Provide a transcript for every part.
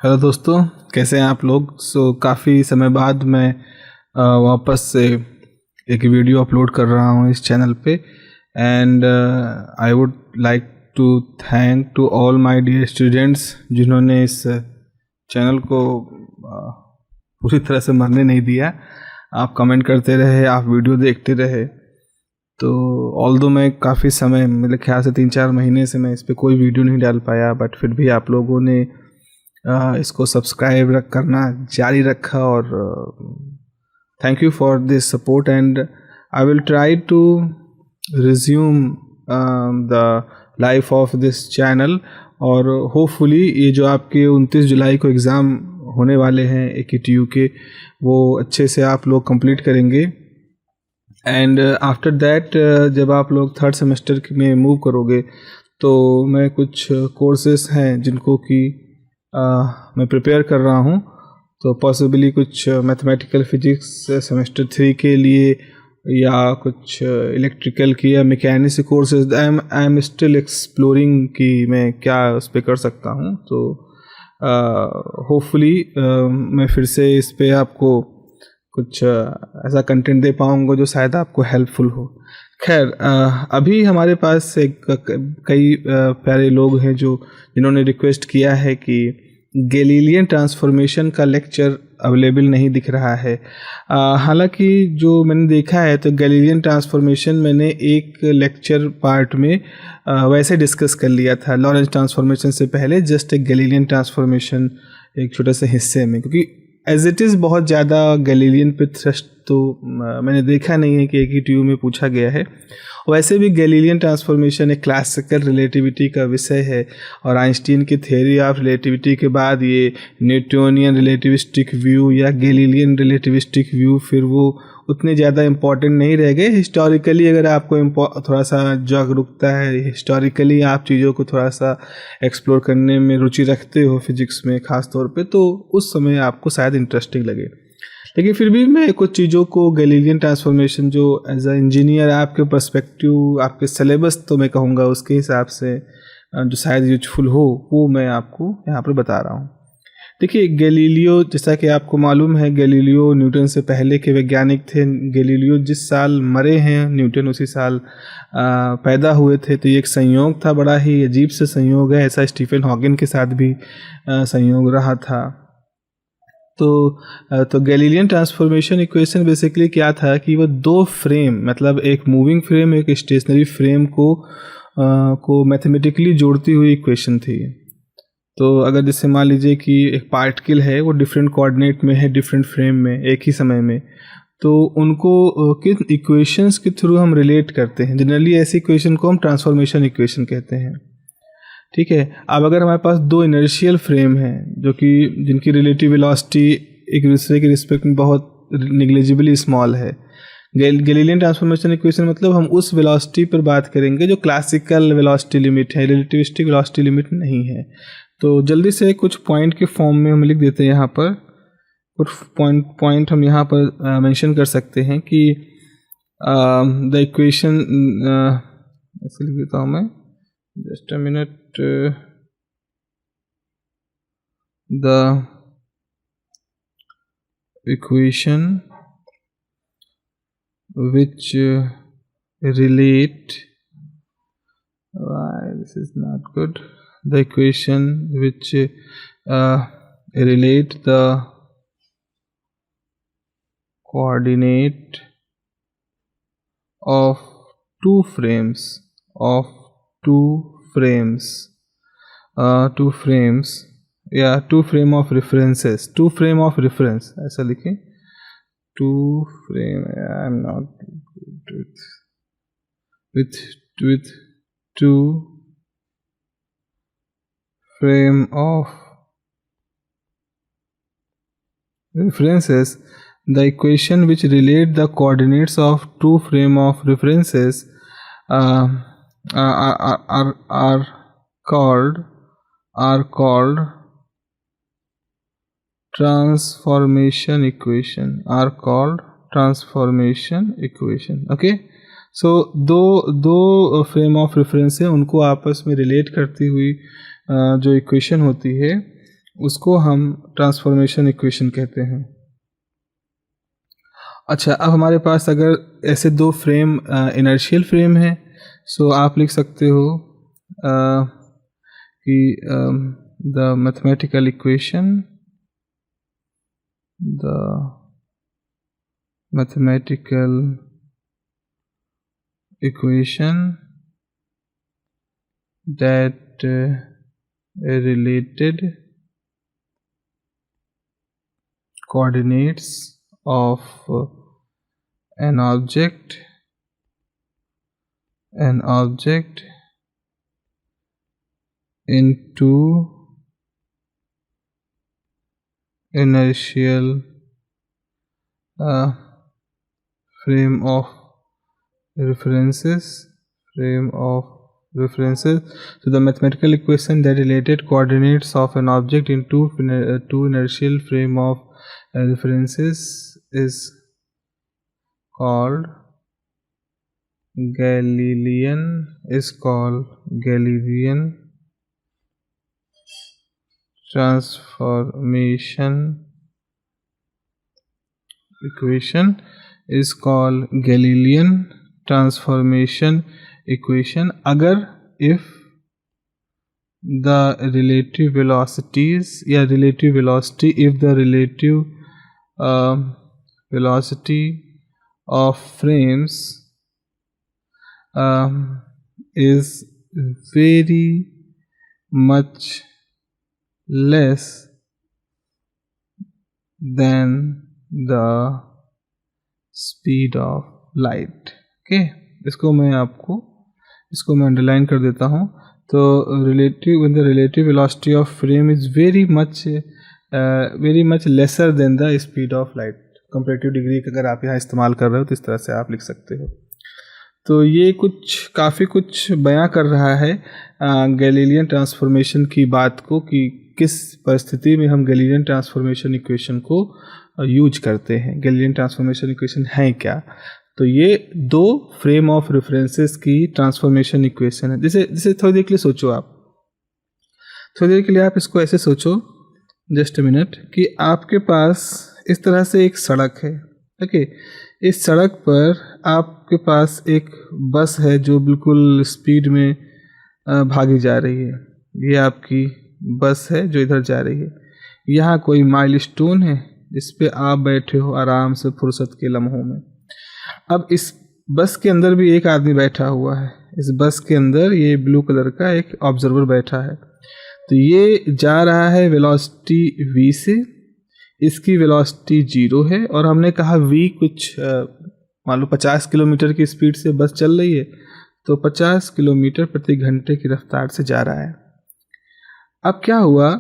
Hello दोस्तों, कैसे हैं आप लोग। काफ़ी समय बाद मैं वापस से एक वीडियो अपलोड कर रहा हूं इस चैनल पे। And I would like to thank to all my dear students जिन्होंने इस चैनल को पूरी तरह से मरने नहीं दिया। आप कमेंट करते रहे, आप वीडियो देखते रहे। तो ऑल्दो मैं काफ़ी समय, मेरे ख्याल से 3-4 महीने से मैं इस पर कोई वीडियो नहीं डाल पाया, बट फिर भी आप लोगों ने इसको सब्सक्राइब करना जारी रखा और thank you for this support. And I will try to resume the life of this channel. और होपफुली ये जो आपके 29 जुलाई को एग्ज़ाम होने वाले हैं AKTU के, वो अच्छे से आप लोग कंप्लीट करेंगे। एंड आफ्टर दैट जब आप लोग 3rd सेमेस्टर में मूव करोगे तो मैं कुछ कोर्सेस हैं जिनको कि मैं प्रिपेयर कर रहा हूँ। तो पॉसिबली कुछ मैथमेटिकल फिजिक्स सेमेस्टर 3 के लिए, या कुछ इलेक्ट्रिकल की या mechanics courses. I am still exploring कि मैं क्या उस पर कर सकता हूँ। तो होपफुली मैं फिर से इस पे आपको कुछ ऐसा कंटेंट दे पाऊँगा जो शायद आपको हेल्पफुल हो। खैर, अभी हमारे पास कई प्यारे लोग हैं जिन्होंने रिक्वेस्ट किया है कि गैलीलियन ट्रांसफॉर्मेशन का लेक्चर अवेलेबल नहीं दिख रहा है। हालांकि जो मैंने देखा है तो गैलीलियन ट्रांसफॉर्मेशन मैंने एक लेक्चर पार्ट में वैसे डिस्कस कर लिया था लॉरेंस ट्रांसफॉर्मेशन से पहले, जस्ट एक गैलीलियन ट्रांसफॉर्मेशन एक छोटे से हिस्से में, क्योंकि एज इट इज़ बहुत ज़्यादा गैलीलियन पे थ्रस्ट तो मैंने देखा नहीं है कि AKTU में पूछा गया है। वैसे भी गैलीलियन ट्रांसफॉर्मेशन एक क्लासिकल रिलेटिविटी का विषय है, और आइंस्टीन की थ्योरी ऑफ रिलेटिविटी के बाद ये न्यूटोनियन रिलेटिविस्टिक व्यू या गैलीलियन रिलेटिविस्टिक व्यू फिर वो उतने ज़्यादा इम्पॉर्टेंट नहीं रह गए। हिस्टोरिकली अगर आपको थोड़ा सा जागरूकता है, हिस्टोरिकली आप चीज़ों को थोड़ा सा एक्सप्लोर करने में रुचि रखते हो फिजिक्स में ख़ास तौर पे, तो उस समय आपको शायद इंटरेस्टिंग लगे। लेकिन फिर भी मैं कुछ चीज़ों को गैलीलियन ट्रांसफॉर्मेशन जो एज अ इंजीनियर आपके पर्सपेक्टिव, आपके सिलेबस तो मैं कहूँगा उसके हिसाब से जो शायद यूजफुल हो, वो मैं आपको यहाँ पर बता रहा हूँ। देखिए, गैलीलियो, जैसा कि आपको मालूम है, गैलीलियो न्यूटन से पहले के वैज्ञानिक थे। गैलीलियो जिस साल मरे हैं न्यूटन उसी साल पैदा हुए थे। तो ये एक संयोग था, बड़ा ही अजीब से संयोग है। ऐसा स्टीफन हॉकिंग के साथ भी संयोग रहा था। तो गैलीलियन ट्रांसफॉर्मेशन इक्वेशन बेसिकली क्या था कि वो दो फ्रेम, मतलब एक मूविंग फ्रेम, एक स्टेशनरी फ्रेम को मैथमेटिकली जोड़ती हुई इक्वेशन थी। तो अगर जैसे मान लीजिए कि एक पार्टिकल है, वो डिफरेंट कोऑर्डिनेट में है, डिफरेंट फ्रेम में, एक ही समय में, तो उनको किन इक्वेशंस के थ्रू हम रिलेट करते हैं। जनरली ऐसी इक्वेशन को हम ट्रांसफॉर्मेशन इक्वेशन कहते हैं। ठीक है। अब अगर हमारे पास दो इनर्शियल फ्रेम हैं जो कि जिनकी रिलेटिव वेलोसिटी एक दूसरे के रिस्पेक्ट में बहुत निग्लिजिबली स्मॉल है, गैलीलियन ट्रांसफॉर्मेशन इक्वेशन मतलब हम उस वेलोसिटी पर बात करेंगे जो क्लासिकल वेलोसिटी लिमिट है, रिलेटिविस्टिक वेलोसिटी लिमिट नहीं है। तो जल्दी से कुछ पॉइंट के फॉर्म में हम लिख देते हैं यहाँ पर। कुछ पॉइंट हम यहाँ पर मेंशन कर सकते हैं कि द इक्वेशन, ऐसे लिख देता हूँ मैं, just a minute. The equation which relate, why this is not good, the equation which relate the coordinate of two frames two frame of references, two frame of reference, ऐसा लिखें, two frame, I am not with two frame of references. The equation which relate the coordinates of two frame of references are called transformation equation, okay. सो दो frame of reference है, उनको आपस में relate करती हुई जो इक्वेशन होती है उसको हम ट्रांसफॉर्मेशन इक्वेशन कहते हैं। अच्छा, अब हमारे पास अगर ऐसे दो फ्रेम इनर्शियल फ्रेम है, सो आप लिख सकते हो कि the mathematical equation that related coordinates of an object in two inertial frame of references. So the mathematical equation that related coordinates of an object in two inertial frame of references is called Galilean transformation equation अगर if the relative velocity of frames is very much less than the speed of light. Okay, इसको मैं underline कर देता हूँ। तो when the relative velocity of frame is very much lesser than the speed of light, comparative degree का अगर आप यहाँ इस्तेमाल कर रहे हो तो इस तरह से आप लिख सकते हो। तो ये काफ़ी कुछ बयां कर रहा है गैलीलियन ट्रांसफॉर्मेशन की बात को, कि किस परिस्थिति में हम गैलीलियन ट्रांसफॉर्मेशन इक्वेशन को यूज करते हैं। गैलीलियन ट्रांसफॉर्मेशन इक्वेशन है क्या? तो ये दो फ्रेम ऑफ रेफरेंसेस की ट्रांसफॉर्मेशन इक्वेशन है। जैसे थोड़ी देर के लिए सोचो, आप इसको ऐसे सोचो, जस्ट अ मिनट, कि आपके पास इस तरह से एक सड़क है। ओके, इस सड़क पर आपके पास एक बस है जो बिल्कुल स्पीड में भागी जा रही है। ये आपकी बस है जो इधर जा रही है। यहाँ कोई माइलस्टोन है जिस पे आप बैठे हो आराम से फुर्सत के लम्हों में। अब इस बस के अंदर भी एक आदमी बैठा हुआ है। इस बस के अंदर ये ब्लू कलर का एक ऑब्जर्वर बैठा है। तो ये जा रहा है वेलोसिटी v से, इसकी वेलोसिटी 0 है, और हमने कहा v कुछ मान लो 50 किलोमीटर की स्पीड से बस चल रही है, तो 50 किलोमीटर प्रति घंटे की रफ्तार से जा रहा है। अब क्या हुआ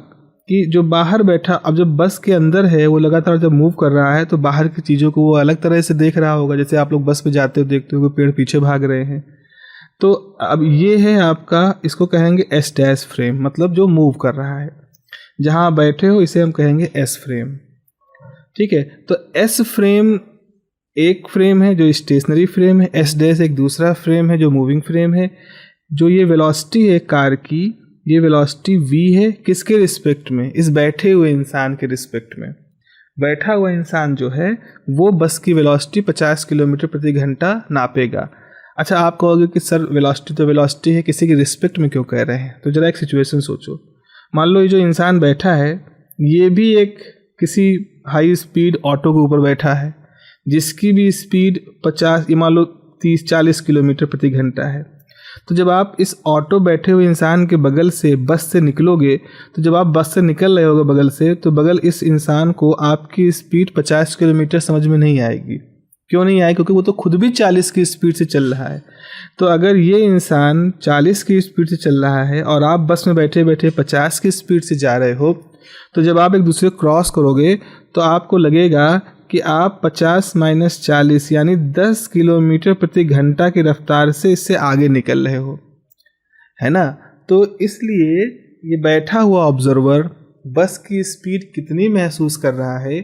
कि जो बाहर बैठा, अब जब बस के अंदर है वो लगातार जब मूव कर रहा है तो बाहर की चीज़ों को वो अलग तरह से देख रहा होगा। जैसे आप लोग बस पे जाते हो, देखते हो पेड़ पीछे भाग रहे हैं। तो अब ये है आपका, इसको कहेंगे एस डैश फ्रेम, मतलब जो मूव कर रहा है। जहाँ बैठे हो इसे हम कहेंगे एस फ्रेम। ठीक है, तो एस फ्रेम एक फ्रेम है जो स्टेशनरी फ्रेम है, एस डैश एक दूसरा फ्रेम है जो मूविंग फ्रेम है। जो ये वेलोसिटी है कार की, ये वेलोसिटी v है, किसके रिस्पेक्ट में? इस बैठे हुए इंसान के रिस्पेक्ट में। बैठा हुआ इंसान जो है वो बस की वेलोसिटी 50 किलोमीटर प्रति घंटा नापेगा। अच्छा, आप कहोगे कि सर वेलोसिटी तो वेलोसिटी है, किसी के रिस्पेक्ट में क्यों कह रहे हैं? तो जरा एक सिचुएशन सोचो। मान लो ये जो इंसान बैठा है ये भी एक किसी हाई स्पीड ऑटो के ऊपर बैठा है जिसकी भी स्पीड 50, मान लो 30-40 किलोमीटर प्रति घंटा है। तो जब आप इस ऑटो बैठे हुए इंसान के बगल से बस से निकलोगे, तो जब आप बस से निकल रहे होगे बगल से, तो बगल इस इंसान को आपकी स्पीड 50 किलोमीटर समझ में नहीं आएगी। क्यों नहीं आएगी? क्योंकि वो तो खुद भी 40 की स्पीड से चल रहा है। तो अगर ये इंसान 40 की स्पीड से चल रहा है और आप बस में बैठे बैठे 50 की स्पीड से जा रहे हो, तो जब आप एक दूसरे को क्रॉस करोगे तो आपको लगेगा कि आप 50 - 40 यानी 10 किलोमीटर प्रति घंटा की रफ्तार से इससे आगे निकल रहे हो, है ना? तो इसलिए ये बैठा हुआ ऑब्जर्वर बस की स्पीड कितनी महसूस कर रहा है,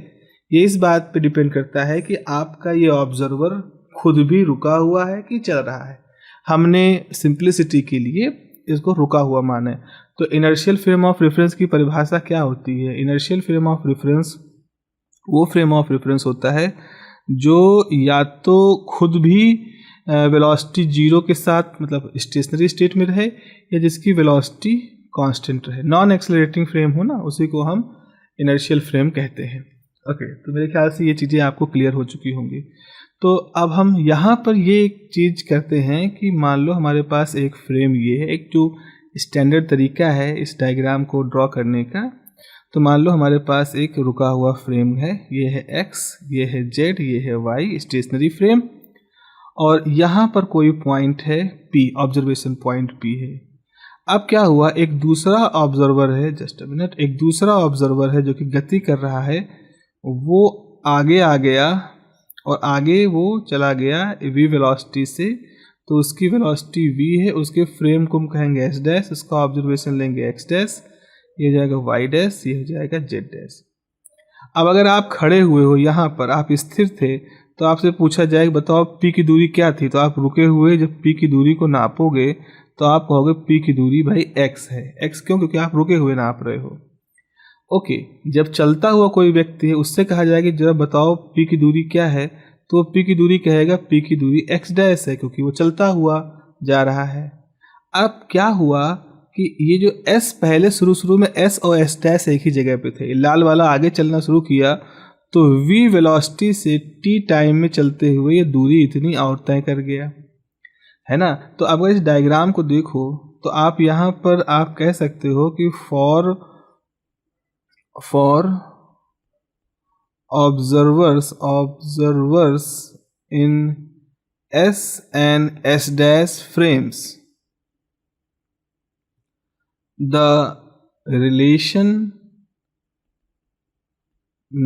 ये इस बात पे डिपेंड करता है कि आपका ये ऑब्जर्वर खुद भी रुका हुआ है कि चल रहा है। हमने सिंप्लिसिटी के लिए इसको रुका हुआ माना है। तो इनर्शियल फ्रेम ऑफ रेफरेंस की परिभाषा क्या होती है? इनर्शियल फ्रेम ऑफ रेफरेंस वो फ्रेम ऑफ रेफरेंस होता है जो या तो खुद भी वेलोसिटी जीरो के साथ मतलब स्टेशनरी स्टेट में रहे या जिसकी वेलोसिटी कांस्टेंट रहे, नॉन एक्सेलरेटिंग फ्रेम हो ना, उसी को हम इनर्शियल फ्रेम कहते हैं। ओके, तो मेरे ख्याल से ये चीज़ें आपको क्लियर हो चुकी होंगी। तो अब हम यहाँ पर ये एक चीज़ करते हैं कि मान लो हमारे पास एक फ्रेम ये है, एक जो स्टैंडर्ड तरीका है इस डायग्राम को ड्रॉ करने का। तो मान लो हमारे पास एक रुका हुआ फ्रेम है, ये है x, ये है z, ये है y, स्टेशनरी फ्रेम, और यहाँ पर कोई पॉइंट है P, ऑब्जर्वेशन पॉइंट P है। अब क्या हुआ, एक दूसरा ऑब्जर्वर है, जस्ट अ मिनट, एक दूसरा ऑब्जर्वर है जो कि गति कर रहा है, वो आगे आ गया और आगे वो चला गया v वेलोसिटी से, तो उसकी वेलोसिटी v है, उसके फ्रेम को हम कहेंगे s डैश, उसका ऑब्जर्वेशन लेंगे x डैश, ये हो जाएगा y डैश, ये हो जाएगा z डैश। अब अगर आप खड़े हुए हो यहाँ पर, आप स्थिर थे, तो आपसे पूछा जाएगा बताओ p की दूरी क्या थी, तो आप रुके हुए जब p की दूरी को नापोगे तो आप कहोगे p की दूरी भाई x है। x क्यों? क्योंकि आप रुके हुए नाप रहे हो। ओके, जब चलता हुआ कोई व्यक्ति है उससे कहा जाएगा जरा बताओ p की दूरी क्या है, तो p की दूरी कहेगा p की दूरी x डैश है, क्योंकि वो चलता हुआ जा रहा है। अब क्या हुआ कि ये जो s पहले शुरू में s और s डैश एक ही जगह पे थे, लाल वाला आगे चलना शुरू किया तो v वेलोसिटी से t टाइम में चलते हुए ये दूरी इतनी और तय कर गया, है ना। तो अब अगर इस डायग्राम को देखो तो आप यहाँ पर आप कह सकते हो कि for observers in s and s dash frames, the relation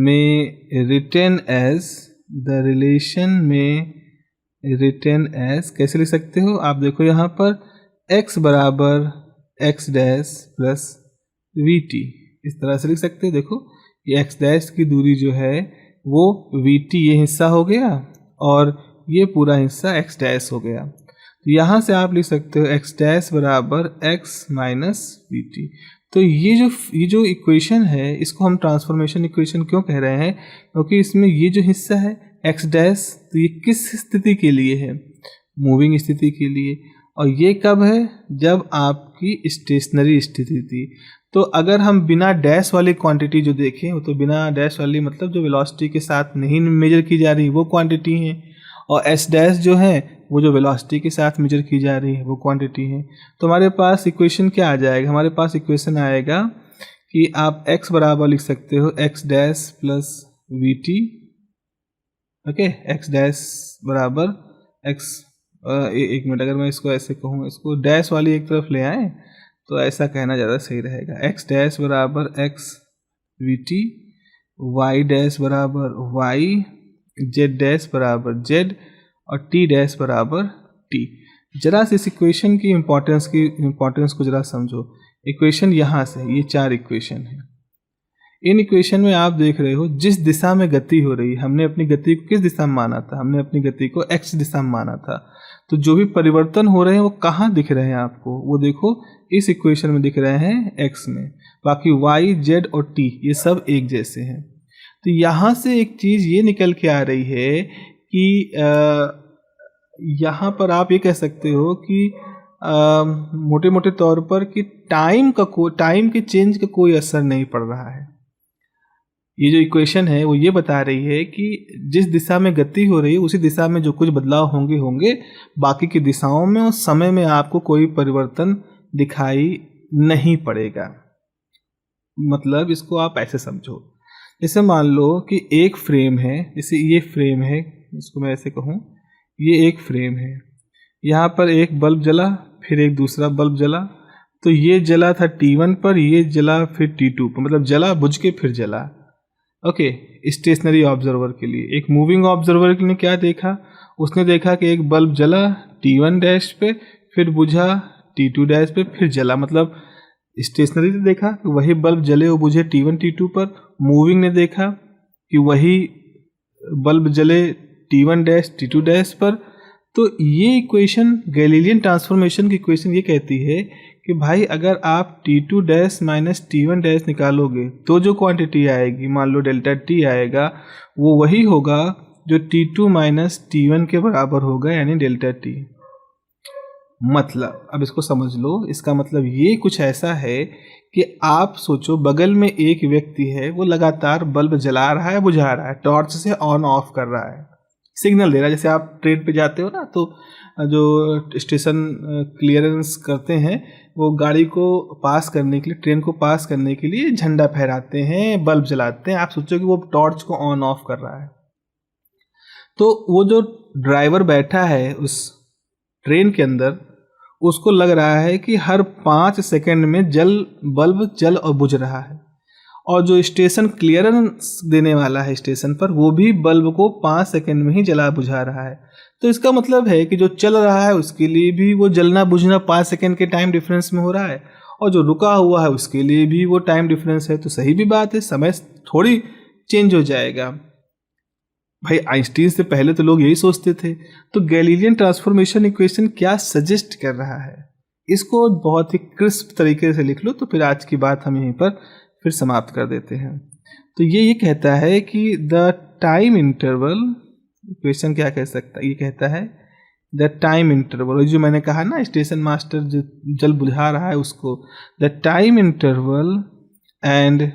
may written as कैसे लिख सकते हो आप देखो यहाँ पर x बराबर x dash plus we T, इस तरह से लिख सकते हो। देखो ये x डैश की दूरी जो है वो वी टी ये हिस्सा हो गया और ये पूरा हिस्सा x डैश हो गया। तो यहाँ से आप लिख सकते हो x डैश बराबर x माइनस वी टी। तो ये जो इक्वेशन है इसको हम ट्रांसफॉर्मेशन इक्वेशन क्यों कह रहे हैं? क्योंकि इसमें ये जो हिस्सा है x डैश, तो ये किस स्थिति के लिए है? मूविंग स्थिति के लिए। और ये कब है? जब आपकी स्टेशनरी स्थिति थी। तो अगर हम बिना डैश वाली क्वांटिटी जो देखें, तो बिना डैश वाली मतलब जो वेलोसिटी के साथ नहीं मेजर की जा रही वो क्वांटिटी है, और एस डैश जो है वो जो वेलोसिटी के साथ मेजर की जा रही है वो क्वांटिटी है। तो हमारे पास इक्वेशन क्या आ जाएगा? हमारे पास इक्वेशन आएगा कि आप x बराबर लिख सकते हो x dash plus we T. Okay, x dash बराबर x, एक मिनट, अगर मैं इसको ऐसे कहूँ, इसको डैश वाली एक तरफ ले आए तो ऐसा कहना ज़्यादा सही रहेगा। x डैश बराबर x we T, y dash बराबर y, z डैश बराबर z और t डैश बराबर t। जरा से इस इक्वेशन की इम्पोर्टेंस को जरा समझो। इक्वेशन यहाँ से, ये 4 इक्वेशन है। इन इक्वेशन में आप देख रहे हो जिस दिशा में गति हो रही है, हमने अपनी गति को किस दिशा में माना था? हमने अपनी गति को x दिशा में माना था। तो जो भी परिवर्तन हो रहे हैं वो कहाँ दिख रहे हैं आपको? वो देखो इस इक्वेशन में दिख रहे हैं x में, बाकी y, z और t ये सब एक जैसे हैं। तो यहाँ से एक चीज़ ये निकल के आ रही है कि यहाँ पर आप ये कह सकते हो कि मोटे मोटे तौर पर कि टाइम के चेंज का कोई असर नहीं पड़ रहा है। ये जो इक्वेशन है वो ये बता रही है कि जिस दिशा में गति हो रही है उसी दिशा में जो कुछ बदलाव होंगे, बाकी की दिशाओं में और समय में आपको कोई परिवर्तन दिखाई नहीं पड़ेगा। मतलब इसको आप ऐसे समझो, जैसे मान लो कि एक फ्रेम है, जैसे ये फ्रेम है, इसको मैं ऐसे कहूँ, ये एक फ्रेम है, यहाँ पर एक बल्ब जला, फिर एक दूसरा बल्ब जला, तो ये जला था T1 पर, ये जला फिर T2 पर, मतलब जला बुझ के फिर जला। ओके, स्टेशनरी ऑब्जर्वर के लिए। एक मूविंग ऑब्जर्वर ने क्या देखा? उसने देखा कि एक बल्ब जला T1 डैश पे, फिर बुझा T2 डैश पे, फिर जला। मतलब स्टेशनरी ने देखा कि वही बल्ब जले और बुझे T1 T2 पर, मूविंग ने देखा कि वही बल्ब जले T1 डैश T2 डैश पर। तो ये इक्वेशन, गैलीलियन ट्रांसफॉर्मेशन की इक्वेशन ये कहती है कि भाई अगर आप T2 dash minus T1 dash निकालोगे तो जो क्वांटिटी आएगी, मान लो डेल्टा T आएगा, वो वही होगा जो T2 माइनस T1 के बराबर होगा, यानी डेल्टा T। मतलब अब इसको समझ लो, इसका मतलब ये कुछ ऐसा है कि आप सोचो बगल में एक व्यक्ति है, वो लगातार बल्ब जला रहा है, बुझा रहा है, टॉर्च से ऑन ऑफ कर रहा है, सिग्नल दे रहा है। जैसे आप ट्रेन पे जाते हो ना, तो जो स्टेशन क्लियरेंस करते हैं, वो गाड़ी को पास करने के लिए, ट्रेन को पास करने के लिए झंडा फहराते हैं, बल्ब जलाते हैं। आप सोचो कि वो टॉर्च को ऑन ऑफ कर रहा है, तो वो जो ड्राइवर बैठा है उस ट्रेन के अंदर, उसको लग रहा है कि हर 5 सेकंड में बल्ब जल और बुझ रहा है। और जो स्टेशन क्लियरेंस देने वाला है स्टेशन पर, वो भी बल्ब को 5 सेकंड में ही जला बुझा रहा है। तो इसका मतलब है कि जो चल रहा है उसके लिए भी वो जलना बुझना 5 सेकंड के टाइम डिफरेंस में हो रहा है, और जो रुका हुआ है उसके लिए भी वो टाइम डिफरेंस है। तो सही भी बात है, समय थोड़ी चेंज हो जाएगा। भाई आइंस्टीन से पहले तो लोग यही सोचते थे। तो गैलीलियन ट्रांसफॉर्मेशन इक्वेशन क्या सजेस्ट कर रहा है, इसको बहुत ही क्रिस्प तरीके से लिख लो, तो फिर आज की बात हम यहीं पर फिर समाप्त कर देते हैं। तो ये कहता है कि द टाइम इंटरवल, इक्वेशन क्या कह सकता है, ये कहता है द टाइम इंटरवल, जो मैंने कहा ना स्टेशन मास्टर जो जल बुझा रहा है उसको, the time interval and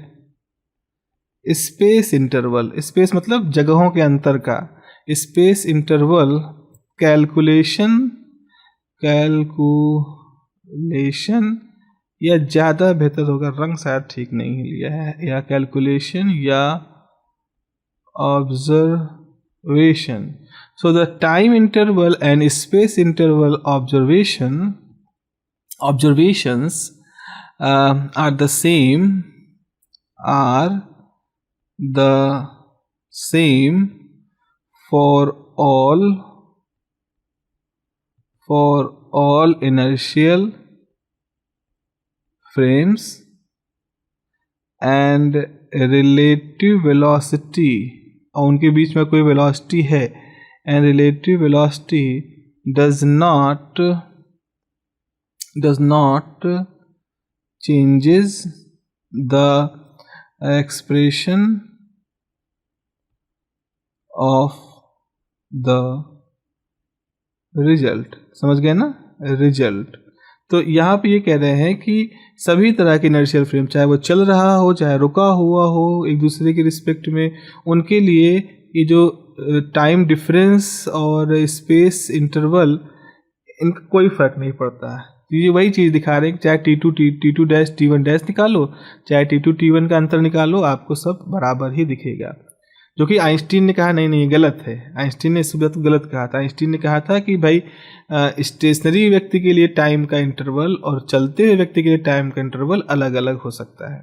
space interval, space मतलब जगहों के अंतर का, स्पेस इंटरवल कैलकुलेशन या ज़्यादा बेहतर होगा, रंग शायद ठीक नहीं लिया है, या कैलकुलेशन या observation. So the time interval and space interval observations are the same for all inertial frames and relative velocity, और उनके बीच में कोई वेलोसिटी है, and relative velocity does not changes the expression of the result। समझ गए ना, result. तो यहाँ पे ये कह रहे हैं कि सभी तरह के इनर्शियल फ्रेम, चाहे वो चल रहा हो चाहे रुका हुआ हो, एक दूसरे के रिस्पेक्ट में, उनके लिए ये जो टाइम डिफरेंस और स्पेस इंटरवल, इनका कोई फर्क नहीं पड़ता है। तो ये वही चीज़ दिखा रहे हैं कि चाहे T2 डैश T1 डैश निकालो, चाहे T2 T1 का अंतर निकालो, आपको सब बराबर ही दिखेगा। जो कि आइंस्टीन ने कहा नहीं गलत है, आइंस्टीन ने इस बात को गलत कहा था। आइंस्टीन ने कहा था कि भाई स्टेशनरी व्यक्ति के लिए टाइम का इंटरवल और चलते हुए व्यक्ति के लिए टाइम का इंटरवल अलग अलग हो सकता है।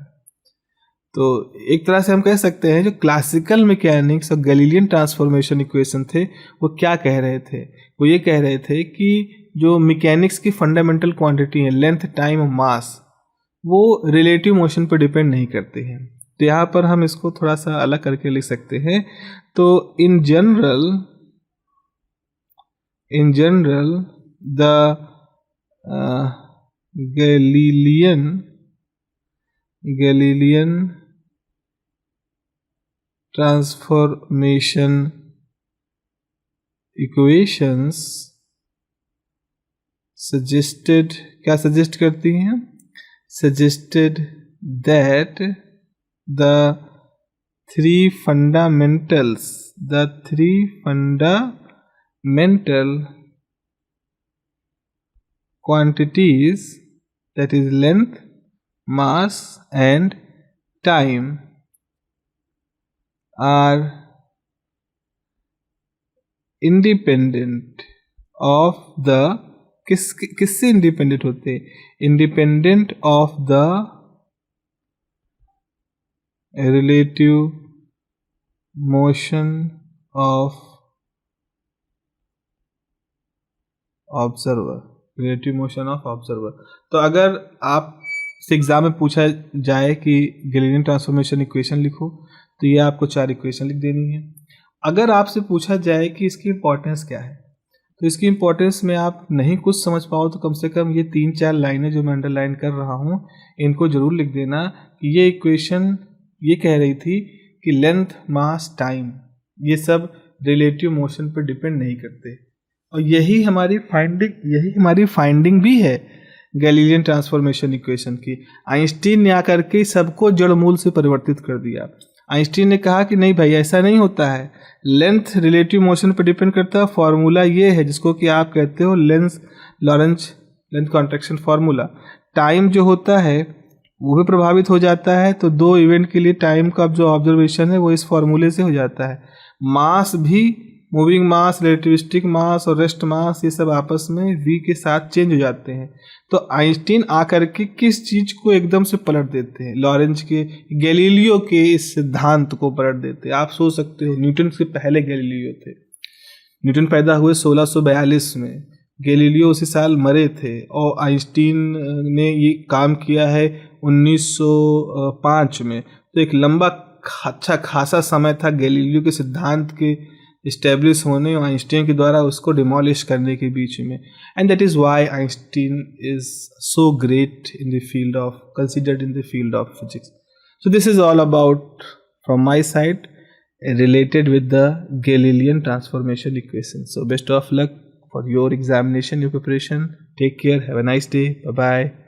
तो एक तरह से हम कह सकते हैं जो क्लासिकल मैकेनिक्स और गैलीलियन ट्रांसफॉर्मेशन इक्वेशन थे, वो क्या कह रहे थे, वो ये कह रहे थे कि जो मैकेनिक्स की फंडामेंटल क्वांटिटी है, लेंथ, टाइम और मास, वो रिलेटिव मोशन पर डिपेंड नहीं करते हैं। तो यहाँ पर हम इसको थोड़ा सा अलग करके लिख सकते हैं। तो in general the Galilean transformation equations suggested, क्या सजेस्ट करती हैं, suggested that the three fundamental quantities, that is length, mass and time, are independent of the, किससे इंडिपेंडेंट होते हैं, independent of the relative motion of observer, relative motion of observer। तो अगर आप से एग्जाम में पूछा जाए कि गैलीलियन ट्रांसफॉर्मेशन इक्वेशन लिखो, तो ये आपको 4 इक्वेशन लिख देनी है। अगर आपसे पूछा जाए कि इसकी इंपॉर्टेंस क्या है, तो इसकी इम्पोर्टेंस में आप नहीं कुछ समझ पाओ तो कम से कम ये 3-4 लाइनें जो मैं अंडरलाइन कर रहा हूँ इनको ज़रूर लिख देना कि ये इक्वेशन ये कह रही थी कि लेंथ, मास, टाइम ये सब रिलेटिव मोशन पर डिपेंड नहीं करते। और यही हमारी फाइंडिंग भी है गैलीलियन ट्रांसफॉर्मेशन इक्वेशन की। आइंस्टीन ने आकर के सबको जड़ मूल से परिवर्तित कर दिया। आइंस्टीन ने कहा कि नहीं भाई ऐसा नहीं होता है, लेंथ रिलेटिव मोशन पर डिपेंड करता है। फॉर्मूला ये है जिसको कि आप कहते हो Lorentz length contraction formula. Time जो होता है वो भी प्रभावित हो जाता है, तो दो इवेंट के लिए टाइम का जो ऑब्जर्वेशन है वो इस फार्मूले से हो जाता है। मास भी, मूविंग मास, रिलेटिविस्टिक मास और रेस्ट मास, ये सब आपस में v के साथ चेंज हो जाते हैं। तो आइंस्टीन आकर के किस चीज को एकदम से पलट देते हैं? लॉरेंज के, गैलीलियो के इस सिद्धांत को पलट देते हैं। आप सोच सकते हो न्यूटन से पहले गैलीलियो थे। न्यूटन पैदा हुए 1642 में, गैलीलियो उसी साल मरे थे, और आइंस्टीन ने ये काम किया है 1905 में। तो एक लंबा अच्छा खासा समय था गैलीलियो के सिद्धांत के इस्टेब्लिश होने और आइंस्टीन के द्वारा उसको डिमोलिश करने के बीच में। And that is why Einstein is so great in the field of, considered in the field of physics. So this is all about from my side related with the Galilean transformation equation. So best of luck for your examination, your preparation. Take care. Have a nice day. Bye bye.